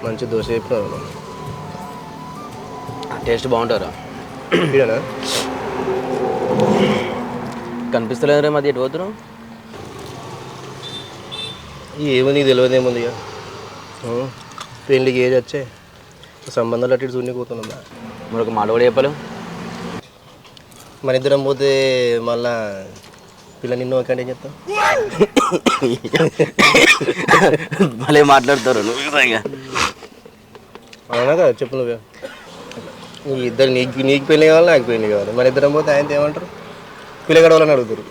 మంచి దోశ చెప్పినారు. టేస్ట్ బాగుంటారా? ఇదేనా కనిపిస్తలేదు రే, మధ్య ఎటు పోతున్నావు? ఏమో నీకు తెలియదు ఏముంది ఇక పెళ్ళికి ఏజ్ వచ్చే సంబంధాలు అటు ఇటు చూడని పోతున్నా. మరొక మాట కూడా చెప్పలేవు. మన ఇద్దరం పోతే మళ్ళా పిల్ల నిన్ను ఒకంటే ఏం చెప్తావు? మళ్ళీ మాట్లాడతారు నువ్వు ఇక. అవునా కదా చెప్పు నువ్వే. ఈ ఇద్దరు నీకు పెళ్ళి కావాలి, నాకు పెళ్ళి కావాలి. మన ఇద్దరం పోతే ఆయన ఏమంటారు? పిల్ల గడవాలని అడుగుతారు.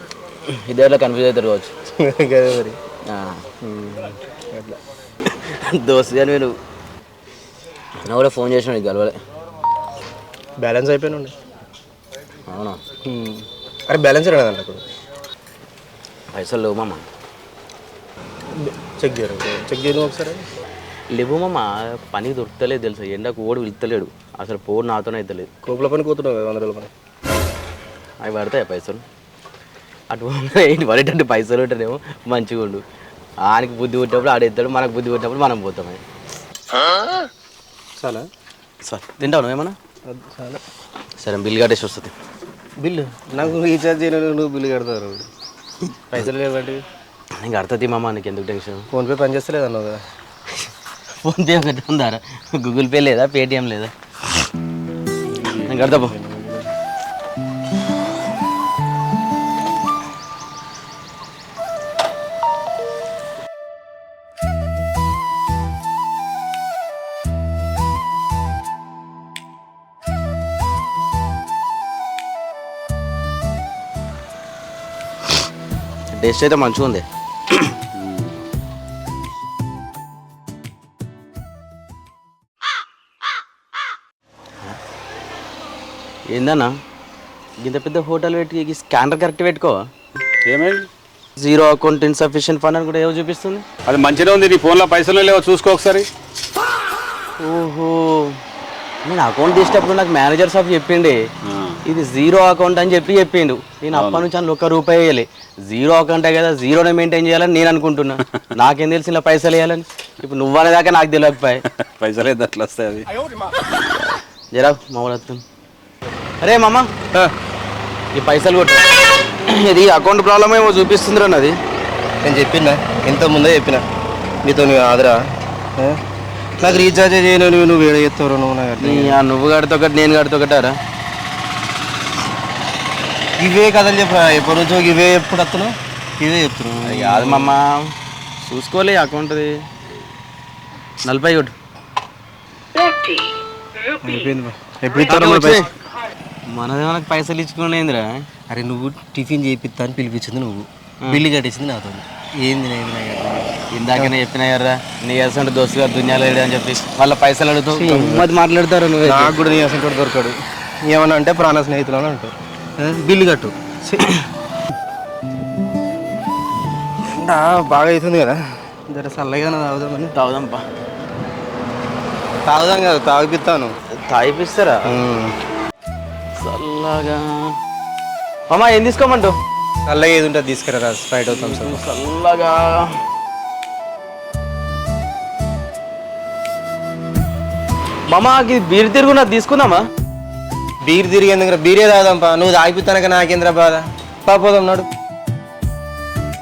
ఇద్దరు కన్ఫ్యూజ్ అవుతారు కావచ్చు. కదా మరి అట్లా దోస్తు కానీ నువ్వు నా కూడా ఫోన్ చేసిన నీకు కలవలే. బ్యాలెన్స్ అయిపోయినండి. అవునా? అరే బ్యాలెన్స్ రాదండి అక్కడ. పైసలు లేవు మామ. చెక్ చేయను ఒకసారి. లేవు మామ, పనికి దొరుకుతలేదు తెలుసా. ఎండకు ఓడి వెళ్తలేడు అసలు. పోడు నాతోనే అవుతలేదు. కోపుల పని కూతున్నావు 100 రోజుల పని. అవి పడతాయి పైసలు. అటు ఏంటి పడేటట్టు పైసలు ఉంటేనేమో మంచిగా ఉండు. ఆయనకి బుద్ధి పుట్టినప్పుడు ఆడేస్తాడు, మనకు బుద్ధి పుట్టినప్పుడు మనం పోతాం. చాలా సార్ తింటావు నువ్వేమన్నా? చాలా సరే బిల్ కట్టేసి వస్తుంది. బిల్లు నాకు రీఛార్జ్ చేయను, నువ్వు బిల్లు కడతావు. పైసలు లేవండి. నేను కడతా మామ, నీకు ఎందుకు టెన్షన్? ఫోన్పే పని చేస్తలేదు అన్నావు కదా. ఫోన్పే ఒకటి ఉందారా? గూగుల్ పే లేదా, పేటిఎం లేదా? నేను కడతా పో. టేస్ట్ అయితే మంచిగా ఉంది. ఏందన్నా ఇంత పెద్ద హోటల్ పెట్టి స్కానర్ కరెక్ట్ పెట్టుకో. ఏమైంది? జీరో అకౌంట్ ఇన్సఫిషియెంట్ ఫండ్ అని కూడా ఏవో చూపిస్తుంది. అది మంచిగా ఉంది. నీ ఫోన్లో పైసలు లేవో చూసుకో ఒకసారి. ఓహో, నేను అకౌంట్ తీసేటప్పుడు నాకు మేనేజర్ సాబ్ చెప్పిండే ఇది జీరో అకౌంట్ అని చెప్పిండు. నేను అప్పటి నుంచి అని ₹1 వేయాలి. జీరో అకౌంటే కదా, జీరోనే మెయింటైన్ చేయాలని నేను అనుకుంటున్నా. నాకేం తెలిసి ఇలా పైసలు వేయాలని. ఇప్పుడు నువ్వు అనేదాకా నాకు తెలియకపోయాయి. పైసలు అయితే అట్లా వస్తాయి. అవి జరా మామూలు. అరే మామ, ఈ పైసలు కొట్టు. ఇది అకౌంట్ ప్రాబ్లమ్ ఏమో చూపిస్తుంది అన్నది. నేను చెప్పినా, ఇంత ముందే చెప్పినా నీతో. నువ్వు ఆదరా నాకు రీఛార్జ్ చేయను, నువ్వు వేడ చేస్తావు. నువ్వు కడితే ఒకటి, నేను కడితే ఒకటారా? ఇవే కథలు చెప్పరా ఎప్పటి నుంచో. ఇవే ఎప్పుడు వస్తున్నావు, ఇవే చెప్తున్నావు. అది కాదు మామ, చూసుకోలే అకౌంట్ది. 40 కొట్టు. ఎప్పుడు ఇస్తాను? మనదేమన్నా పైసలు ఇచ్చుకునేందిరా? అరే నువ్వు టిఫిన్ చేయిస్తా అని పిలిపించింది నువ్వు, బిల్లు కట్టేసింది నాతో. ఏంది ఇందాకనే చెప్పినా కదా నీ అసలు దోస్తు గారు దునియాలో లేడు అని చెప్పి వాళ్ళ పైసలు అడుగుతావు. మరి మాట్లాడతారు నువ్వు. నాకు కూడా నీ అసలు దొరకడు. ఏమన్నా అంటే ప్రాణ స్నేహితులు అని అంటారు. బిల్లు కట్టు. బాగా అవుతుంది కదా, జర చల్లగా తాగుదామని. తాగుదాంపా. తాగుదాం కదా, తాగిపిస్తాను. తాగిపిస్తారా? చల్లగా. మామ ఏం తీసుకోమంటావు? చల్లగా ఏది ఉంటుంది తీసుకురా. స్ప్రైట్ అవుతాం సార్. చల్లగా. మామ బీర్ తిరుగు నాకు తీసుకుందామా? బీర్ తిరిగి ఎందుకు? బీరే తాగుదాంపా. నువ్వు తాగిపిస్తానక నాకేంద్ర బాధ. పాపోదాం నాడు.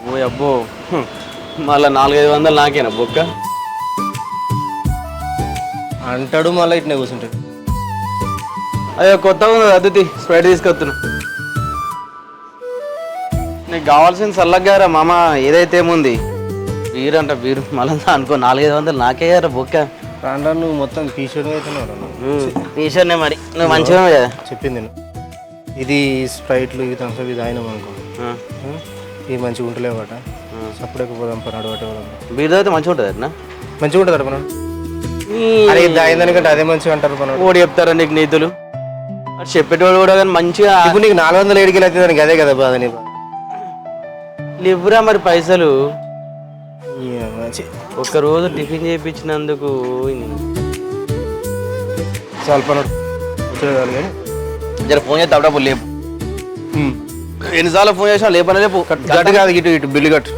ఓ అబ్బో, మళ్ళీ 400-500 నాకేనా బొక్క అంటాడు. మళ్ళీ ఇట్నే కూర్చుంటాడు. అయ్యో కొత్తగా ఉంది అద్దుతి, స్ప్రైట్ తీసుకొస్తున్నా. నీకు కావాల్సిన చల్లగారా మామ. ఏదైతే ఏముంది బీర్ అంట, బీరు మళ్ళీ అనుకో 400-500 నాకేయారా బొక్క. రాండా నువ్వు మొత్తం టీషర్ట్ అవుతున్నావు. టీషర్ట్నే మరి, నువ్వు మంచిగా కదా చెప్పింది నేను. ఇది స్ప్రైట్లు, ఇవి థమ్స్అప్, ఇది అయినా అనుకో. ఇవి మంచిగా ఉంటలేవట. సప్పుడేకి పోదాం పన్నాడు. అటు బీర్ అయితే మంచిగా ఉంటుంది అట్నా? మంచిగా ఉంటుంది పన్నాడు. అరే ఇది అయిందనికంటే అదే మంచిగా అంటారు పన్నాడు. ఓడి చెప్తారా నీకు నీతులు? అది చెప్పేటోడు కూడా కానీ మంచిగా. ఇప్పుడు నీకు 400 ఏడికి అవుతుంది దానికి అదే కదా బాధ. నీ ఇవ్వరా మరి పైసలు. ఒక్కరోజు టిఫిన్ చేయించినందుకు చాలా పన్నాడు. జర ఫోన్ చేస్తే అప్పుడప్పుడు లేపు. ఎన్నిసార్లు ఫోన్ చేసినా లేపనే లేపు. గట్టు కాదు, ఇటు ఇటు బిల్లు కట్టు.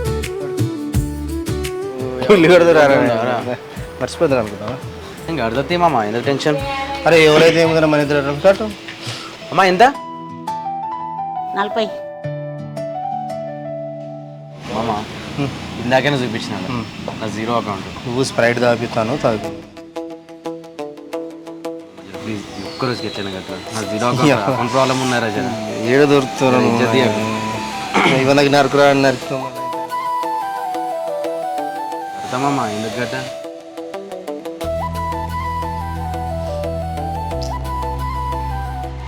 బిల్లు కడతారా? మర్చిపోతాను అనుకుంటా. ఇంకా అడుగుతాయి మామ, ఎందుకు టెన్షన్? అరే ఎవరైతే ఏముందా మన ఇద్దరు కట్టు. అమ్మా ఎంత? 40. మామ ఇందాకనే చూపించిన నా జీరో అకౌంట్. నువ్వు స్ప్రైట్ తాపిస్తాను తాగు. ప్లీజ్ ఒక్కరోజుకి ఎట్లయినా కదా, నా జీరో అకౌంట్ ప్రాబ్లం ఉన్నారా జర. ఏడ దొరుకుతున్నాను ఇవన్నకి నరుకురా అని నరుకుతాం. అర్థమమ్మా ఎందుకు గట్ట?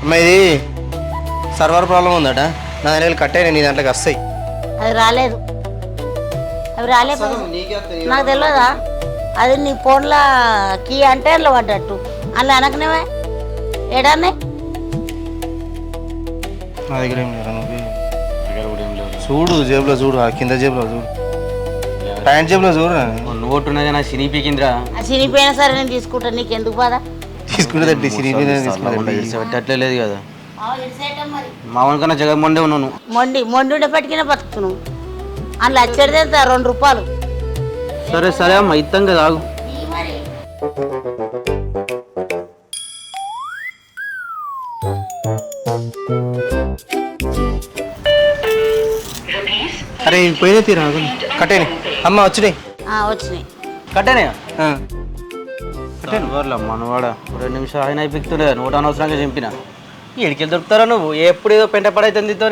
అమ్మా ఇది సర్వర్ ప్రాబ్లం ఉందట. నా దగ్గర కట్టాయి, నీ దాంట్లోకి వస్తాయి. అది రాలేదు, అవి రాలేదు. నాకు తెలియదా? అది నీ ఫోన్లో కీ అంటే అందులో పడ్డట్టు. అందులో అనకనేవే ఏడానే నా దగ్గర ఏం లేరా? నువ్వు దగ్గర కూడా ఏం లేవు. చూడు జేబులో చూడు, ఆ కింద జేబులో చూడు, ప్యాంట్ జేబులో చూడు. నోటు ఉన్నది నా సినీ పీకిందిరా. ఆ చినిపోయినా సరే నేను తీసుకుంటాను, నీకు ఎందుకు బాధ? తీసుకుంటే తీసుకుంటే అట్లే లేదు కదా. మామూలు కన్నా జగన్మోహన్ ఉన్నాను. మొండి పట్టుకునే బతుకుతున్నావు. అందులో వచ్చేది ఎంత? 2 రూపాయలు. సరే సరే అమ్మ ఇస్తాం కదా, ఆగు. అరే పోయినా తీరా కట్టేని. అమ్మ వచ్చినాయి. వచ్చినాయి. కట్టేనే కట్టేను మనవాడ 2 నిమిషాలు ఆయన అయిపోతుండే. నోట అనవసరంగా చంపిన. ఎడికెళ్ళి దొరుకుతారా నువ్వు? ఎప్పుడు ఏదో పెంట పడైతుంది దీంతో.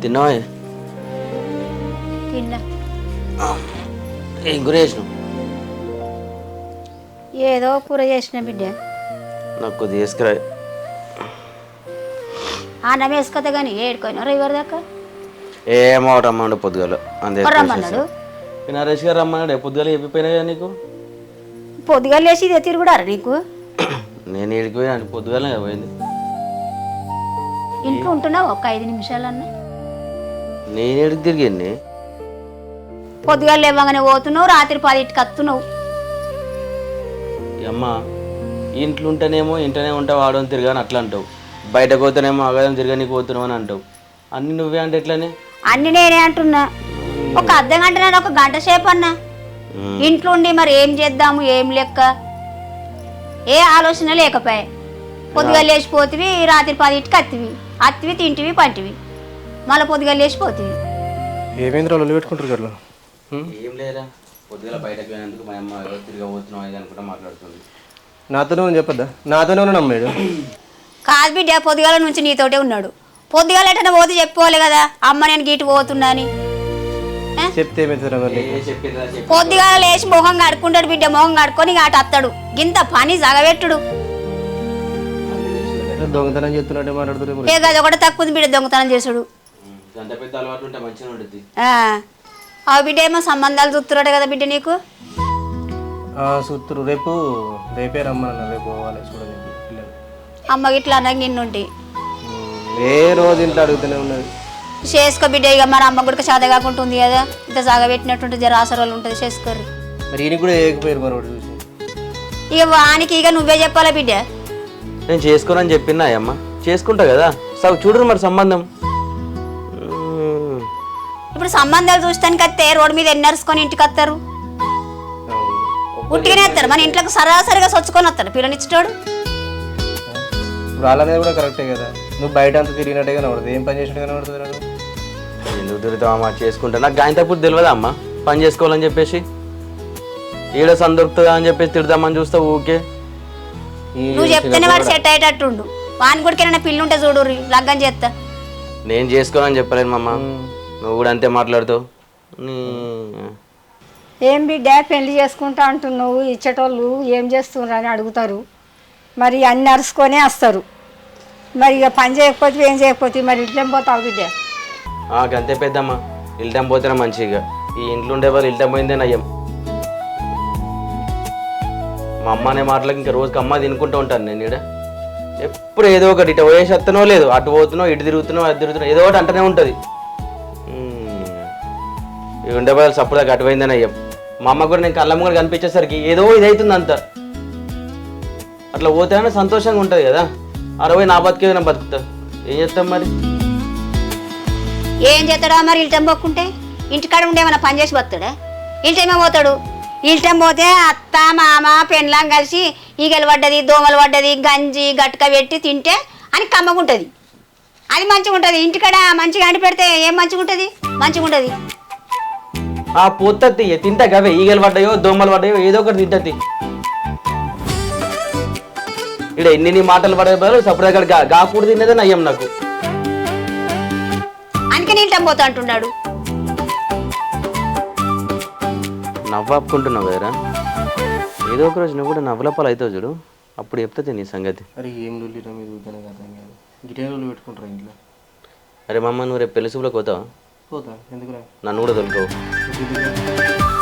తిన్నావా? తిన్నా. ఏం కూర చేసినావు? ఏదో కూర చేసిన బిడ్డ. నాకు కొద్దిగా వేసుకురా. అన్నం వేసుకోతే కానీ ఏడుకోయినా ఎవరి దాకా ఏమో రమ్మన్నాడు పొద్దుగాల. అంతే రమ్మన్నాడు. నరేష్ గారు రమ్మన్నాడు. పొద్దుగాల చెప్పిపోయినా కదా నీకు. పొద్దుగా లేచి ఇదే తిరుగుడారా నీకు? నేను ఏడిపోయినా పొద్దుగాలనే పోయింది. ఇంట్లో ఉంటున్నావు ఒక 5 నిమిషాలన్నా. నేను ఏడికి తిరిగింది. పొద్దుగా లేవగానే పోతున్నావు, రాత్రి 10కి వస్తున్నావు. అమ్మ ఇంట్లో ఉంటేనేమో ఇంటనే ఉంటావు, ఆడని తిరగాని అట్లా అంటావు. బయటకు పోతేనేమో అగదం తిరగనికి పోతున్నావు అని అంటావు. అన్ని నువ్వే అంటే ఎట్లనే? అన్ని నేనే అంటున్నా. ఒక అర్ధ గంట నేను ఒక గంట సేపు అన్నా ఇంట్లో ఉండి మరి ఏం చేద్దాము, ఏం లెక్క, ఏ ఆలోచన లేకపోయా. పొద్దుగా లేచిపోతివి, రాత్రి 10కి అత్తివి తింటివి పంటివి, మళ్ళీ పొద్దుగా లేచిపోతివి. ఏమేంద్ర వాళ్ళు పెట్టుకుంటారు కదా. ఏం లేదా, పొద్దుగాల బయటకు పోయినందుకు మా అమ్మ ఎవరు తిరగబోతున్నావు అది అనుకుంటా మాట్లాడుతుంది. నాతోనే ఉంది చెప్పద్దా? నాతోనే ఉన్నాను అమ్మాడు. కాదు బిడ్డ, పొద్దుగాల నుంచి నీతోటే ఉన్నాడు. పొద్దుగాల ఎటన్నా పోతే చెప్పుకోవాలి కదా, అమ్మ నేను గీటు పోతున్నా అని. చెప్తే ఏమవుతుందా మరి? పొద్దుగాల లేచి మొహం కడుక్కుంటాడు బిడ్డ. మొహం కడుక్కొని అటు అత్తాడు. గింత పని జగబెట్టుడు. దొంగతనం చేస్తున్నట్టే మాట్లాడుతున్నారు. ఏ గది ఒకటి తక్కువ బిడ్డ దొంగతనం చేసుడు. అంత పెద్ద అలవాటు ఉంటే మంచిగా ఉంటుంది. ఆ బిడ్డ ఏమో సంబంధాలు చూస్తున్నాడు కదా బిడ్డ నీకు. చూస్తురు. రేపే రమ్మన్నా. రేపు పోవాలి చూడండి పిల్లలు. అమ్మ గిట్లా అన్నది నిన్నుంటి ఏ రోజు ఇంట్లో అడుగుతూనే ఉన్నది. చేసుకో బిడ్డ. ఇక మన అమ్మ కూడా చేత కాకుండా ఉంది కదా, ఇంత జాగబెట్టినట్టుంటే జర ఆసరాలు ఉంటుంది. చేసుకోర్రి. మరి ఈయన కూడా ఏకపోయారు మరి ఒకటి చూసి. ఇక వానికి ఇక నువ్వే చెప్పాలా బిడ్డ. నేను చేసుకోనని చెప్పినా అమ్మ, చేసుకుంటా కదా. చూడరు మరి సంబంధం. ఇప్పుడు సంబంధాలు చూస్తానికి వస్తే రోడ్డు మీద ఎన్నరుసుకొని ఇంటికి వస్తారు. ఉట్టిగానే వస్తారు. మన ఇంట్లోకి సరాసరిగా సొచ్చుకొని వస్తాడు పిల్లనిచ్చేటోడు. ఇప్పుడు అలానే కూడా కరెక్టే కదా. నువ్వు బయట అంతా తిరిగినట్టే కనబడుతుంది. ఏం పని చేసినట్టు కనబడుతుంది. ఎందుకు తిరుగుతావమ్మా? చేసుకుంటా. నాకు గాయం తప్పుడు తెలియదా అమ్మ పని చేసుకోవాలని చెప్పేసి? ఈడ సన్ దొరుకుతుందా అని చెప్పేసి తిడదామని చూస్తా ఊకే. నువ్వు చెప్తేనే వాడు సెట్ అయ్యేటట్టుండు. వాని కూడా పిల్లి ఉంటే చూడు లగ్గం చేస్తా. నేను చేసుకోనని చెప్పలేను మమ్మ, నువ్వు కూడా అంతే మాట్లాడుతావు. ఏం బిడ్డ పెళ్లి చేసుకుంటా అంటున్నావు, ఇచ్చేటోళ్ళు ఏం చేస్తున్నారు అని అడుగుతారు. మరి అన్ని అరుచుకొనే వస్తారు. మరి ఇక పని చేయకపోతే ఏం చేయకపోతే మరి ఇట్లేం పోతావు బిడ్డ? అంతే పెద్దమ్మ, ఇల్టం పోతేనే మంచిగా. ఈ ఇంట్లో ఉండే వాళ్ళు ఇల్టం పోయిందే నయ్యం. మా అమ్మ అనే మాటలకు ఇంకా రోజుకి అమ్మ తినుకుంటూ ఉంటాను నేను. ఇక్కడ ఎప్పుడు ఏదో ఒకటి ఇటు పోయేసి వస్తున్నావు, లేదు అటు పోతున్నావు, ఇటు తిరుగుతున్నావు, అది తిరుగుతున్నావు, ఏదో ఒకటి అంటనే ఉంటుంది. ఇవి ఉండే వాళ్ళు సప్పుడు దాకా అటు పోయిందని అయ్యాం. మా అమ్మ కూడా నేను కళ్ళమ్మ కూడా కనిపించేసరికి ఏదో ఇది అవుతుంది అంత. అట్లా పోతేనే సంతోషంగా ఉంటుంది కదా. 60 నా బతికేది నా బతుకుతా. ఏం చేస్తాం మరి? ఏం చేస్తాడా మరి ఇల్టం పోకుంటే? ఇంటికాడ ఉండే ఏమైనా పని చేసి వస్తాడా? ఇల్టమే పోతాడు. ఇల్టం పోతే అత్త మామ పెండ్లాం కలిసి ఈగలు పడ్డది, దోమలు పడ్డది, గంజి గట్క పెట్టి తింటే అని కమ్మగుంటుంది. అది మంచిగా ఉంటుంది. ఇంటికాడ మంచిగా అంటి పెడితే ఏం మంచిగా ఉంటుంది? మంచిగా ఉంటుంది. ఆ పోతుంది తింటా కవే, ఈగలు పడ్డాయో దోమలు పడ్డాయో ఏదో ఒకటి తింటది. ఇక్కడ ఎన్ని మాటలు పడే బదులు సపరేట్ గాకూడదు తినేదే నయ్యం నాకు. అందుకని ఇల్టం పోతా అంటున్నాడు. నవ్వాపుకుంటున్నావు కదరా. ఏదో ఒక రోజు నువ్వు కూడా నవ్వులపాలు అవుతావు చూడు, అప్పుడు చెప్తుంది నీ సంగతి. అరే ఏం లొల్లిరా మీరు ఊరికనే అర్థం కాదు. గిటే రోజులు పెట్టుకుంటారా ఇంట్లో? అరే మమ్మ నువ్వు రేపు పెళ్లి చూపులోకి పోతావా? పోతా, ఎందుకురా? నన్ను కూడా తొలుకోవు.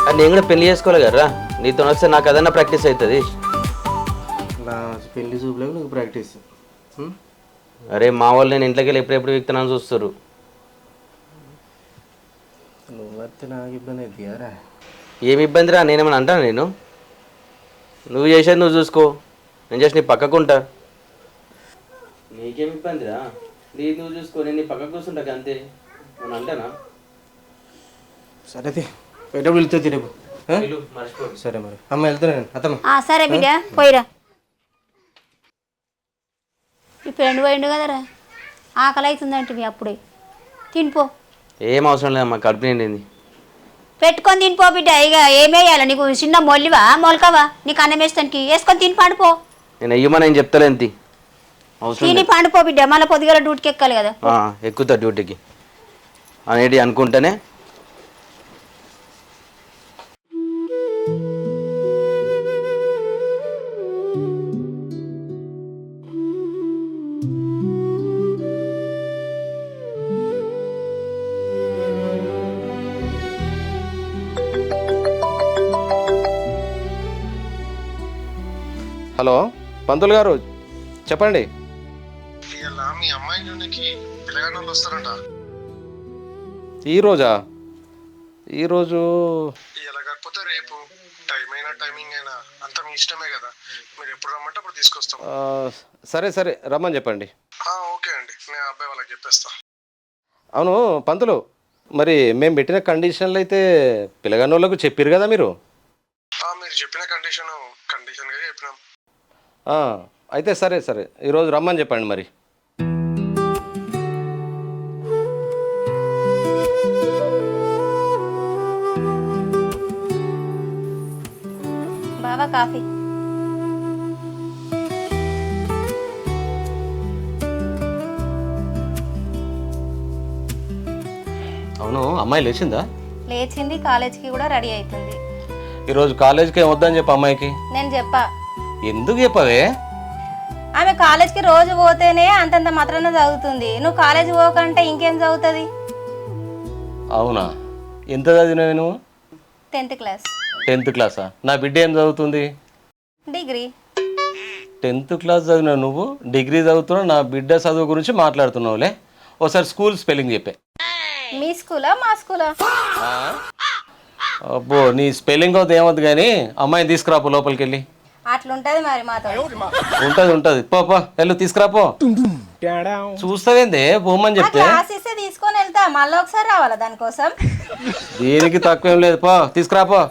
అది నేను కూడా పెళ్లి చేసుకోవాలి కదరా. నీతో వస్తే నాకు అదన్నా ప్రాక్టీస్ అవుతుంది. నా పెళ్లి చూపులకు నువ్వు ప్రాక్టీస్. అరే మా వాళ్ళు నేను ఇంట్లోకి వెళ్ళి ఎప్పుడెప్పుడు విక్తున్నాను చూస్తారు. నువ్వు వస్తే నాకు ఇబ్బంది అవుతుంది కదరా. ఏమి ఇబ్బందిరా? నేనేమన్నా అంటాను? నువ్వు చేసేది నువ్వు చూసుకో, నేను చేసి నీ పక్కకుంటా. నీకేమి ఇబ్బందిరా? నువ్వు చూసుకో, నేను నీ పక్కకు కూర్చుంటా అంతే. నేను అంటానా? సరే పోయేటప్పుడు వెళ్తుంది రేపు. మర్చిపో. సరే మరి అమ్మ వెళ్తున్నాను. అత్తమ్మ సరే బిడ్డ పోయిరా. ఇప్పుడు ఎండు పోయిండు కదరా, ఆకలి అవుతుందంటే అప్పుడే తినిపో. ఏం అవసరం లేదమ్మా, కడుపు నిండింది. పెట్టుకొని తినిపో బిడ్డ. ఇక ఏమేయాలి నీకు? చిన్న మొల్లివా మొలకవా? నీకు అన్నం వేస్తానికి వేసుకొని తిని పండుపో. నేను అయ్యమని నేను చెప్తాలేంతి అవసరం తిని పండుపో బిడ్డ. మళ్ళీ పొద్దుగల డ్యూటీకి ఎక్కాలి కదా. ఎక్కుతా డ్యూటీకి అనేది అనుకుంటేనే. హలో పంతులు గారు చెప్పండి. మీ అమ్మాయి జోనికి పిల్లగాళ్ళు వస్తారంట. ఈరోజా? ఈరోజు ఇలా కాకపోతే రేపు టైమింగ్ అయినా అంత మీ ఇష్టమే కదా. మీరు ఎప్పుడు రమ్మంటే అప్పుడు తీసుకొస్తాం. సరే రమ్మని చెప్పండి. ఓకే అండి, నేను అబ్బాయి వాళ్ళకి చెప్పేస్తా. అవును పంతులు, మరి మేము పెట్టిన కండిషన్లు అయితే పిల్లగాని వాళ్ళకు చెప్పారు కదా మీరు? మీరు చెప్పిన కండిషన్గా చెప్పినాం. అయితే సరే ఈరోజు రమ్మని చెప్పండి మరి. బావా కాఫీ. అవును అమ్మాయి లేచిందా? లేచింది, కాలేజ్కి కూడా రెడీ అవుతుంది. ఈరోజు కాలేజీకి ఏం వద్దని చెప్పి అమ్మాయికి నేను చెప్పా. ఎందుకు చెప్పవే? ఆమె కాలేజ్కి రోజు పోతేనే అంతంత మాత్రాన చదువుతుంది. నువ్వు కాలేజ్ పోకంటే ఇంకేం చదువుతుంది? అవునా? ఎంత చదివినావు నువ్వు? 10th class. 10th క్లాసా? నా బిడ్డ ఏం చదువుతుంది? డిగ్రీ. 10th క్లాస్ చదివినావు నువ్వు, డిగ్రీ చదువుతున్నావు, నా బిడ్డ చదువు గురించి మాట్లాడుతున్నావులే. ఒకసారి స్కూల్ స్పెల్లింగ్ చెప్పే. మీ స్కూలా మా స్కూలా? అబ్బో నీ స్పెల్లింగ్ అవుతుంది ఏమవుతుంది కానీ అమ్మాయిని తీసుకురాపో లోపలికి వెళ్ళి. అట్లుంటది మరి మాతో. ఉంటది పో వెళ్ళు తీసుకురాపో. చూస్తావేందే పోమని చెప్తే? క్లాస్ ఇస్తే తీసుకొని వెళ్తా, మళ్ళీ ఒకసారి రావాలా దానికోసం? దీనికి తక్కువేం లేదు, పో తీసుకురాపో.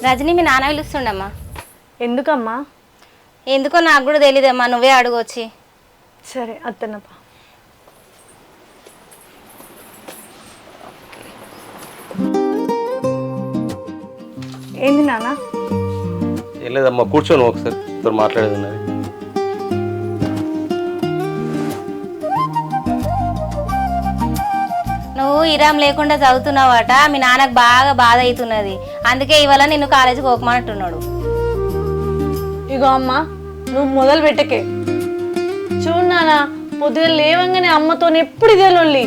రజని మీ నాన్న పిలుస్తుండమ్మా. ఎందుకమ్మా? ఎందుకో నాకు కూడా తెలియదమ్మా, నువ్వే అడగొచ్చి. సరే అత్తనప్ప. ఏంది నాన్న? ఏం లేదమ్మా, కూర్చోను ఒకసారి ఇద్దరు మాట్లాడేది ఉన్నది. నువ్వు ఇరామ్ లేకుండా చదువుతున్నావట, మీ నాన్నకు బాగా బాధ అవుతున్నది, అందుకే ఇవాళ నిన్ను కాలేజీకి పోకమంటున్నాడు. ఇగో అమ్మ, నువ్వు మొదలు పెట్టకే. చూడు నాన్న, పొద్దుగా లేవంగానే అమ్మతో ఎప్పుడు ఇదే లొల్లి.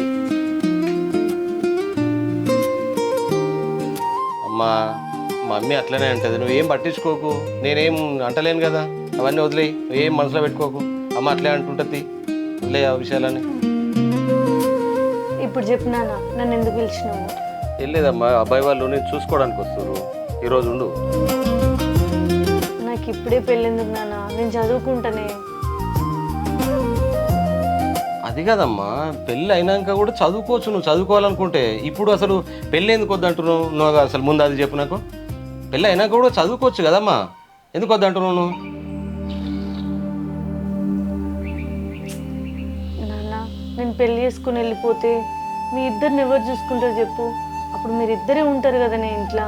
అమ్మా మమ్మీ అట్లనే అంటది, నువ్వేం పట్టించుకోకు, నేనేం అంటలేను కదా, అవన్నీ వదిలేయి, నువ్వేం మనసులో పెట్టుకోకు. అమ్మ అట్లే అంటుంటది, వదిలే ఆ విషయాలని. ఇప్పుడు చెప్పు నాన్న, నన్ను ఎందుకు పిలిచినావు? వెళ్ళేదమ్మా, అబ్బాయి వాళ్ళు నేను చూసుకోవడానికి వస్తారు, ఈరోజు ఉండు. నాకు ఇప్పుడే పెళ్ళెందుకు నాన్న, నేను చదువుకుంటానే. అది కదమ్మా, పెళ్ళి అయినాక కూడా చదువుకోవచ్చు, నువ్వు చదువుకోవాలనుకుంటే. ఇప్పుడు అసలు పెళ్ళి ఎందుకు వద్దంటున్నావు నువ్వు? అసలు ముందు అది చెప్పు నాకు. పెళ్ళి అయినాక కూడా చదువుకోవచ్చు కదమ్మా, ఎందుకు వద్దంటున్నావు నువ్వు? నాన్న, నేను పెళ్లి చేసుకుని వెళ్ళిపోతే మీ ఇద్దరిని ఎవరు చూసుకుంటారు చెప్పు? అప్పుడు మీరిద్దరే ఉంటారు కదా నేను ఇంట్లో.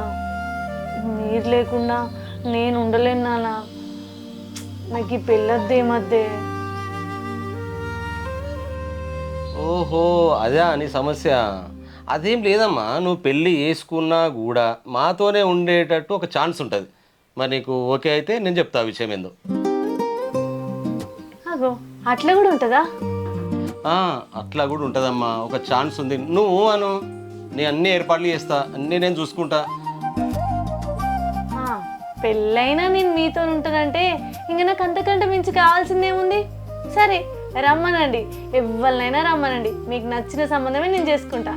మీరు లేకుండా నేను ఉండలేను నాన్న. నాకు ఈ పెళ్ళొద్దే మధ్య. ఓహో, అదే నీ సమస్య. అదేం లేదమ్మా, నువ్వు పెళ్ళి చేసుకున్నా కూడా మాతోనే ఉండేటట్టు ఒక ఛాన్స్ ఉంటుంది. మరి నీకు ఓకే అయితే నేను చెప్తా ఆ విషయం ఏందో. అగో అట్లా కూడా ఉంటుందా? అట్లా కూడా ఉంటుందమ్మా, ఒక ఛాన్స్ ఉంది. నువ్వు అను, నేను అన్ని ఏర్పాట్లు చేస్తా, అన్నీ నేను చూసుకుంటా. పెళ్ళైనా నేను మీతో ఉంటానంటే ఇంక నాకు అంతకంటే మించి కావాల్సిందేముంది? సరే రమ్మనండి, ఎవరినైనా రమ్మనండి, మీకు నచ్చిన సంబంధమే నేను చేసుకుంటా.